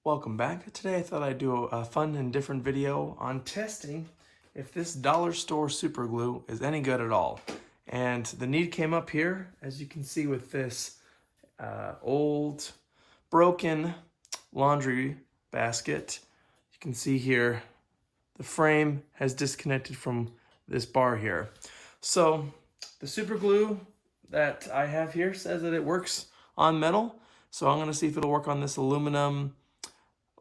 Welcome back. Today I thought I'd do a fun and different video on testing if this dollar store super glue is any good at all. And the need came up here, as you can see with this old broken laundry basket. You can see here the frame has disconnected from this bar here. So the super glue that I have here says that it works on metal. So I'm gonna see if it'll work on this aluminum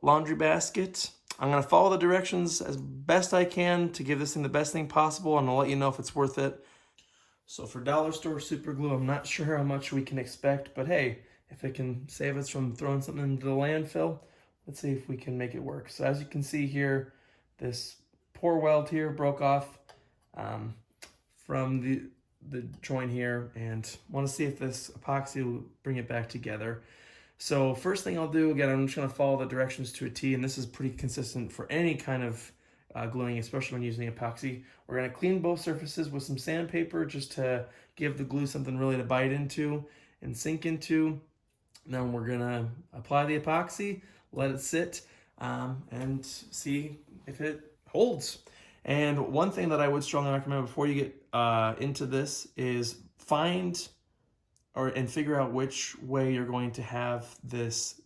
laundry basket. I'm gonna follow the directions as best I can to give this thing the best thing possible, and I'll let you know if it's worth it. So for dollar store super glue, I'm not sure how much we can expect, but hey, if it can save us from throwing something into the landfill, let's see if we can make it work. So as you can see here, this poor weld here broke off from the joint here, and want to see if this epoxy will bring it back together. So first thing I'll do, again, I'm just going to follow the directions to a T, and this is pretty consistent for any kind of gluing, especially when using epoxy. We're going to clean both surfaces with some sandpaper just to give the glue something really to bite into and sink into. Then we're going to apply the epoxy, let it sit, and see if it holds. And one thing that I would strongly recommend before you get into this is find and figure out which way you're going to have this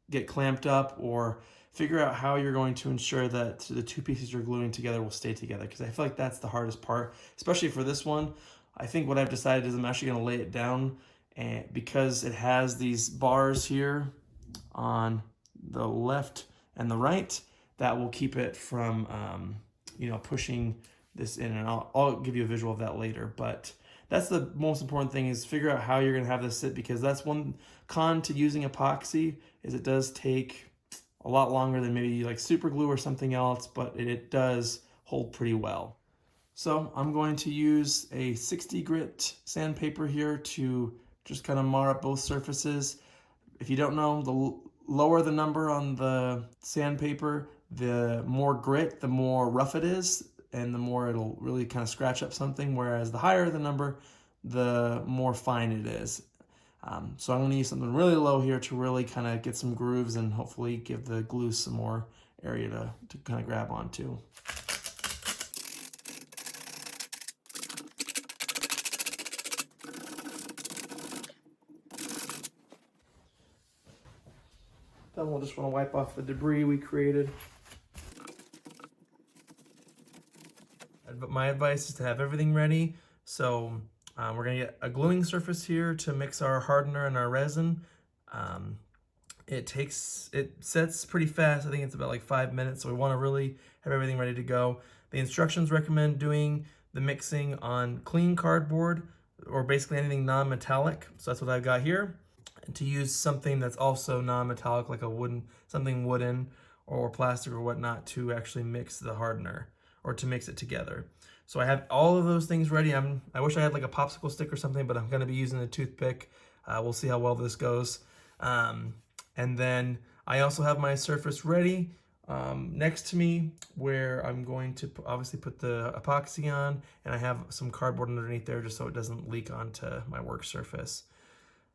get clamped up, or figure out how you're going to ensure that the two pieces you're gluing together will stay together, because I feel like that's the hardest part, especially for this one. I think what I've decided is I'm actually going to lay it down, and because it has these bars here on the left and the right, that will keep it from pushing this in, and I'll give you a visual of that later. But that's the most important thing, is figure out how you're going to have this sit, because that's one con to using epoxy, is it does take a lot longer than maybe like super glue or something else, but it does hold pretty well. So I'm going to use a 60 grit sandpaper here to just kind of mar up both surfaces. If you don't know, the lower the number on the sandpaper, the more grit, the more rough it is, and the more it'll really kind of scratch up something, whereas the higher the number, the more fine it is. So I'm going to use something really low here to really kind of get some grooves and hopefully give the glue some more area to kind of grab onto. Then we'll just want to wipe off the debris we created. But my advice is to have everything ready. So we're gonna get a gluing surface here to mix our hardener and our resin. It sets pretty fast. I think it's about like 5 minutes. So we want to really have everything ready to go. The instructions recommend doing the mixing on clean cardboard, or basically anything non-metallic. So that's what I've got here. And to use something that's also non-metallic, like something wooden or plastic or whatnot, to actually mix the hardener, or to mix it together. So I have all of those things ready. I wish I had like a popsicle stick or something, but I'm gonna be using a toothpick. We'll see how well this goes. And then I also have my surface ready next to me, where I'm going to obviously put the epoxy on, and I have some cardboard underneath there just so it doesn't leak onto my work surface.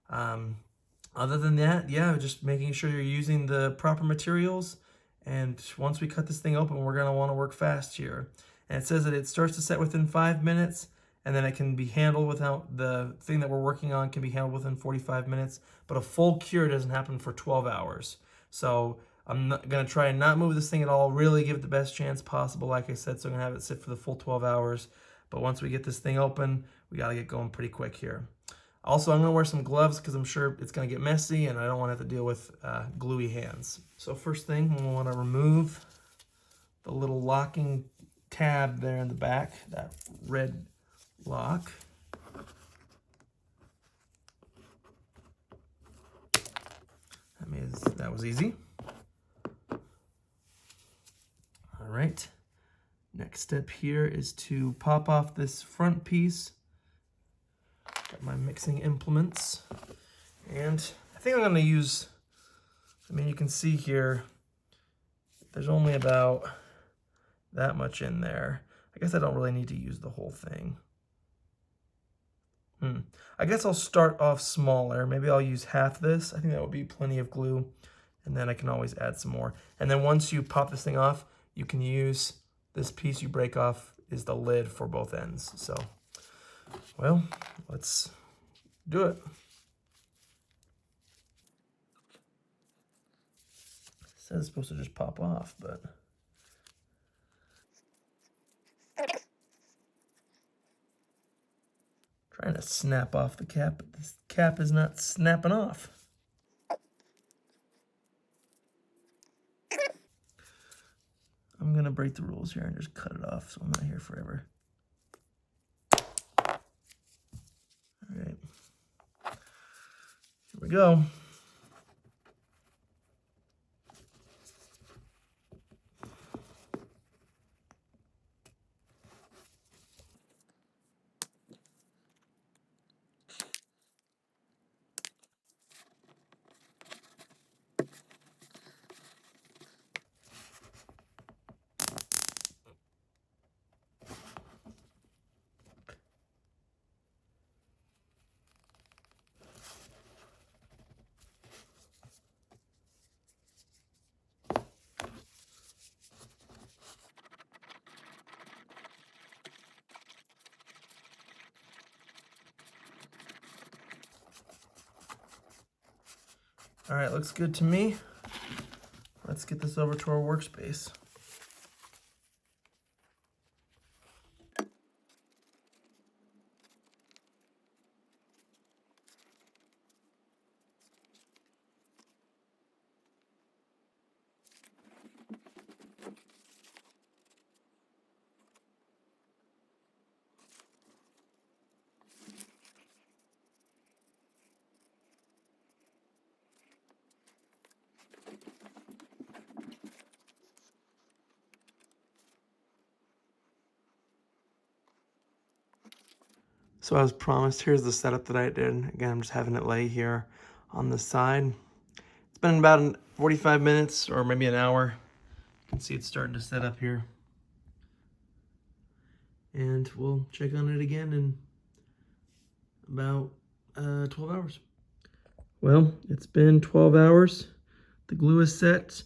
Other than that, yeah, just making sure you're using the proper materials. And once we cut this thing open, we're gonna wanna work fast here. And it says that it starts to set within 5 minutes, and then it can be handled without, the thing that we're working on can be handled within 45 minutes, but a full cure doesn't happen for 12 hours. So I'm gonna try and not move this thing at all, really give it the best chance possible, like I said, so I'm gonna have it sit for the full 12 hours. But once we get this thing open, we gotta get going pretty quick here. Also, I'm gonna wear some gloves because I'm sure it's gonna get messy and I don't wanna have to deal with gluey hands. So first thing, we'll wanna remove the little locking tab there in the back, that red lock. That was easy. All right. Next step here is to pop off this front piece. Got my mixing implements, and I think I'm gonna use, you can see here, there's only about that much in there. I guess I don't really need to use the whole thing. I guess I'll start off smaller. Maybe I'll use half this. I think that would be plenty of glue and then I can always add some more. And then once you pop this thing off, you can use this piece you break off is the lid for both ends. So, well, let's do it. It says it's supposed to just pop off, but trying to snap off the cap, but this cap is not snapping off. I'm gonna break the rules here and just cut it off so I'm not here forever. All right, here we go. All right, looks good to me. Let's get this over to our workspace. So as promised, here's the setup that I did. Again, I'm just having it lay here on the side. It's been about 45 minutes or maybe an hour. You can see it's starting to set up here. And we'll check on it again in about 12 hours. Well, it's been 12 hours. The glue is set.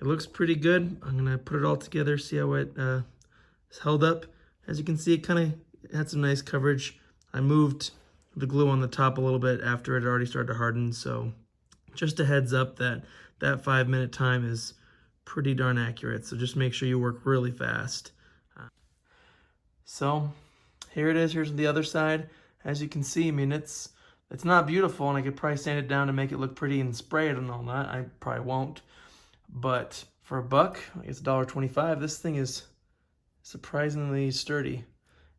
It looks pretty good. I'm gonna put it all together, see how it is held up. As you can see, it kind of had some nice coverage. I moved the glue on the top a little bit after it already started to harden, so just a heads up that that 5-minute time is pretty darn accurate, so just make sure you work really fast. So here it is. Here's the other side. As you can see, I mean, it's not beautiful, and I could probably sand it down to make it look pretty and spray it and all that. I probably won't, but for $1, I guess $1.25, this thing is surprisingly sturdy.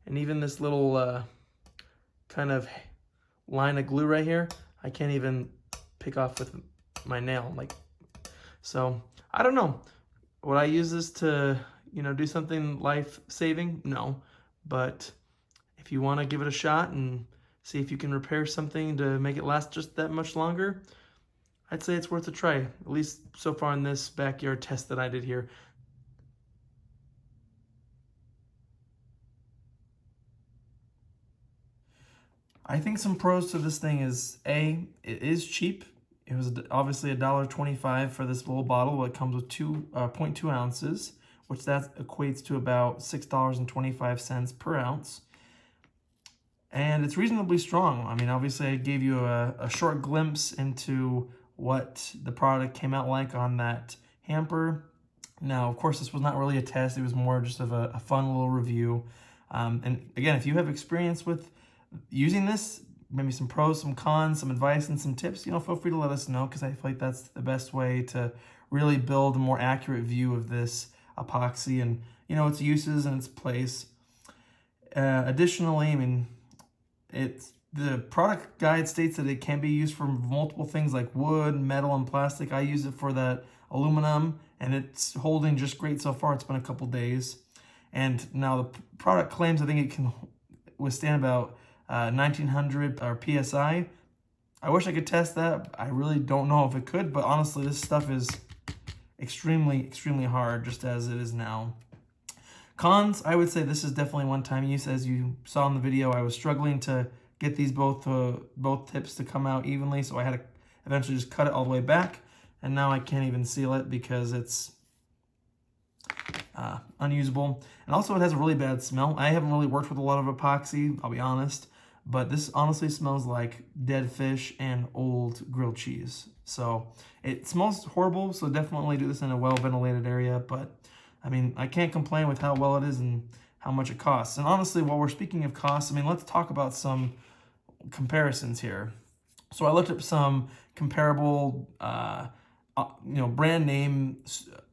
And even this little kind of line of glue right here, I can't even pick off with my nail. So I don't know. Would I use this to, do something life-saving? No. But if you want to give it a shot and see if you can repair something to make it last just that much longer, I'd say it's worth a try, at least so far in this backyard test that I did here. I think some pros to this thing is, A, it is cheap. It was obviously $1.25 for this little bottle. It comes with 0.2 ounces, which that equates to about $6.25 per ounce. And it's reasonably strong. I mean, obviously I gave you a short glimpse into what the product came out like on that hamper. Now, of course, this was not really a test. It was more just of a fun little review. And again, if you have experience with using this, maybe some pros, some cons, some advice, and some tips, feel free to let us know, because I feel like that's the best way to really build a more accurate view of this epoxy and, its uses and its place. Additionally, I mean, the product guide states that it can be used for multiple things like wood, metal, and plastic. I use it for that aluminum, and it's holding just great so far. It's been a couple days. And now the product claims, I think it can withstand about 1900 or PSI. I wish I could test that. I really don't know if it could, but honestly, this stuff is extremely, extremely hard, just as it is now. Cons, I would say this is definitely one-time use. As you saw in the video, I was struggling to get these both tips to come out evenly, so I had to eventually just cut it all the way back. and now I can't even seal it because it's unusable. And also it has a really bad smell. I haven't really worked with a lot of epoxy, I'll be honest, but this honestly smells like dead fish and old grilled cheese. So it smells horrible, so definitely do this in a well-ventilated area, but I mean, I can't complain with how well it is and how much it costs. And honestly, while we're speaking of costs, I mean, let's talk about some comparisons here. So I looked up some comparable, brand name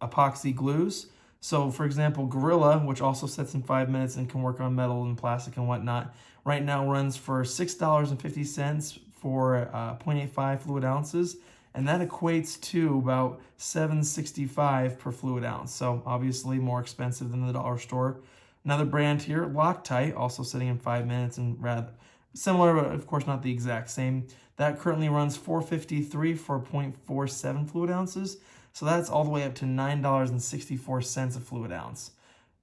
epoxy glues. So for example, Gorilla, which also sets in 5 minutes and can work on metal and plastic and whatnot, right now runs for $6.50 for 0.85 fluid ounces. And that equates to about $7.65 per fluid ounce. So obviously more expensive than the dollar store. Another brand here, Loctite, also sitting in 5 minutes and rather similar, but of course not the exact same. That currently runs $4.53 for 0.47 fluid ounces. So that's all the way up to $9.64 a fluid ounce.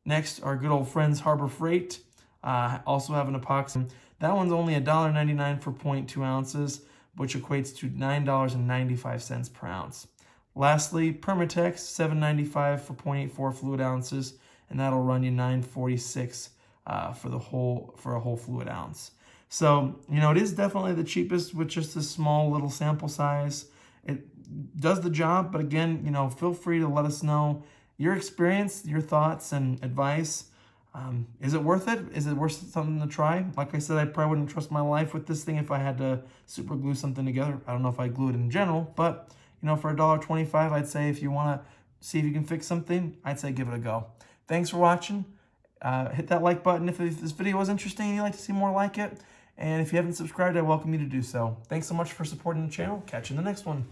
Next, our good old friends Harbor Freight also have an epoxy. That one's only $1.99 for 0.2 ounces, which equates to $9.95 per ounce. Lastly, Permatex, $7.95 for 0.84 fluid ounces, and that'll run you $9.46 for a whole fluid ounce. So, it is definitely the cheapest with just this small little sample size. It does the job, but again, feel free to let us know your experience, your thoughts, and advice. Is it worth it? Is it worth something to try? Like I said, I probably wouldn't trust my life with this thing if I had to super glue something together. I don't know if I glue it in general, but for $1.25, I'd say if you want to see if you can fix something, I'd say give it a go. Thanks for watching. Hit that like button if this video was interesting and you'd like to see more like it. And if you haven't subscribed, I welcome you to do so. Thanks so much for supporting the channel. Catch you in the next one.